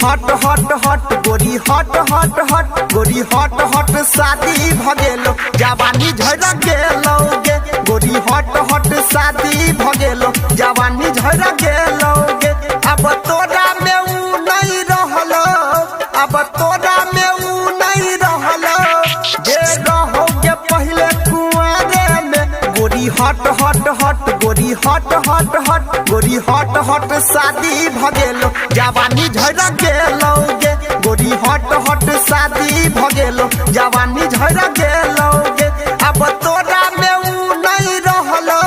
हट हट हट गोरी हट हट हट गोरी हट हट शादी भगेलो जवानी झड़ गेलो गे गोरी हट हट शादी भगेलो जवानी झड़ गेलो गे अब तोरा में ऊ नहीं रहलो अब तोरा में ऊ नहीं रहलो जे रहोगे पहले कुआरे में गोरी हट हट हट गोरी हट हट हट गोरी हट हट शादी भगेलो जवानी झड़ गेलो गे गोरी हट हट शादी भगेलो जवानी झड़ गेलो गे अब तोरा में ऊ नहीं रहलो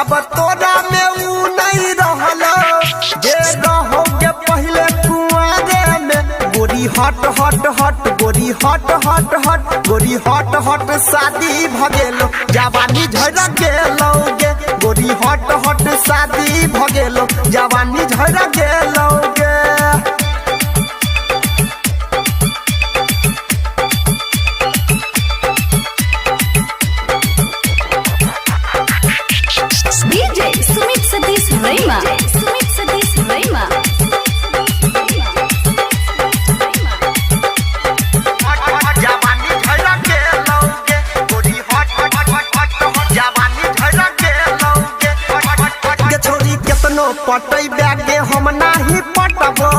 अब तोरा में ऊ नहीं रहलो जे रहोगे पहले कुआरे में गोरी हट हट हट गोरी हट हट हट गोरी हट हट शादी भगेलो जवानी झड़ गेलो गे गोरी हट हट शादी भगेलो जवानी झड़ गेलो गे DJ Sumit Satish Raima. Sumit Satish Raima. जवानी झड़ गेलो गे गोरी हट हट हट जवानी झड़ गेलो गे छोरी केतनो पटै बैगे हम नाही पटबो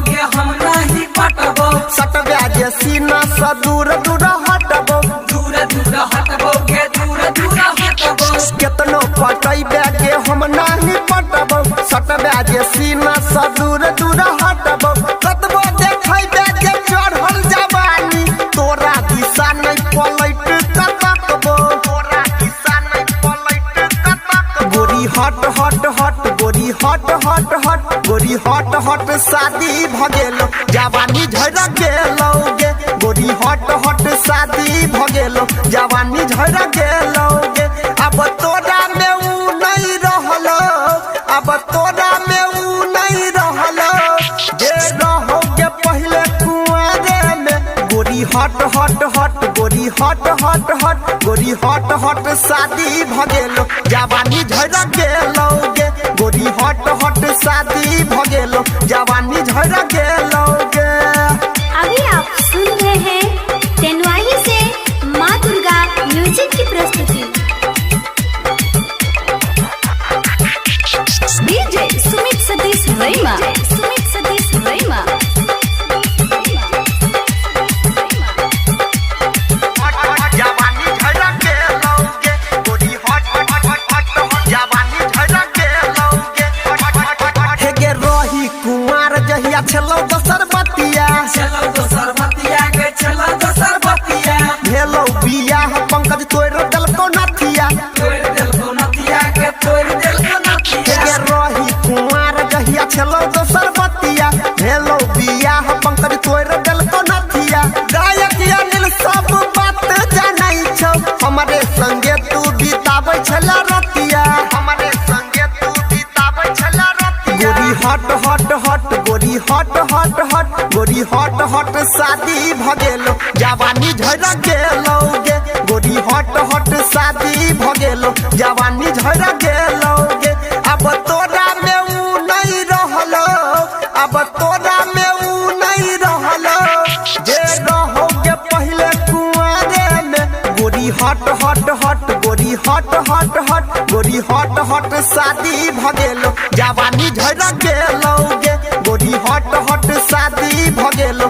गे हम नाही पटबो सटबे जे सीना से दूर दूर हटबो दूर दूर हटबो गे दूर दूर हटबो केतनो पटै बैगे हम नाही पटबो सटबे जे सीना से दूर दूर हटबो कतबो देखै बैगे चढ़ल जवानी तोरा दिशा नहीं पलट कतकबो तोरा दिशा नहीं पलट कतक गोरी हट हट हट गोरी हट हट हट गोरी हट हट शादी भगेलो जवानी झड़ गेलो गे गोरी हट हट शादी भगेलो जवानी झड़ गेलो गे अब तोरा में ऊ नहीं रहलो अब तोरा में ऊ नहीं रहलो जे रहोगे पहले कुआरे में गोरी हट हट हट गोरी हट हट हट गोरी हट हट शादी भगेलो जवानी झड़ गेलो गे गोरी हट हट शादी भगेलो जवानी झड़ गेलो गे अभी आप सुन रहे हैं तेनवाही से माँ दुर्गा म्यूजिक की प्रस्तुति। DJ Sumit Satish Raima. Sumit Satish Raima. जवानी झड़ गेलो गे गोरी हट हट हट जवानी झड़ गेलो गे हे गे रही कुमार जहिया छलो दोसर बतिया चलो दोसर बतिया गे चलो दोसर बतिया भेलो बियाह पंकज तोड़ देलको नथिया तोड़ देलको नतिया गे तोड़ देलको नतिया हे गे रही कुमार जहिया छलो दोसर बतिया भेलो बियाह पंकज तोड़ देलको नथिया गायक अनिल सब बात जानै छौ हमरे संगे तू बिताबै छला रतिया हमरे संगे तू बिताबै छला रतिया गोरी हट हट हट गोरी हट हट हट गोरी हट हट शादी भगेलो जवानी झड़ गेलो गे गोरी हट हट शादी भगेलो जवानी झड़ गेलो गे अब तोरा में ऊ नहीं रहलो अब तोरा में ऊ नहीं रहलो जे रहोगे पहले कुआरे में गोरी हट हट हट गोरी हट हट हट गोरी हट हट शादी भगेलो जवानी झड़ गेलो गे गोरी हट हट शादी भगेलो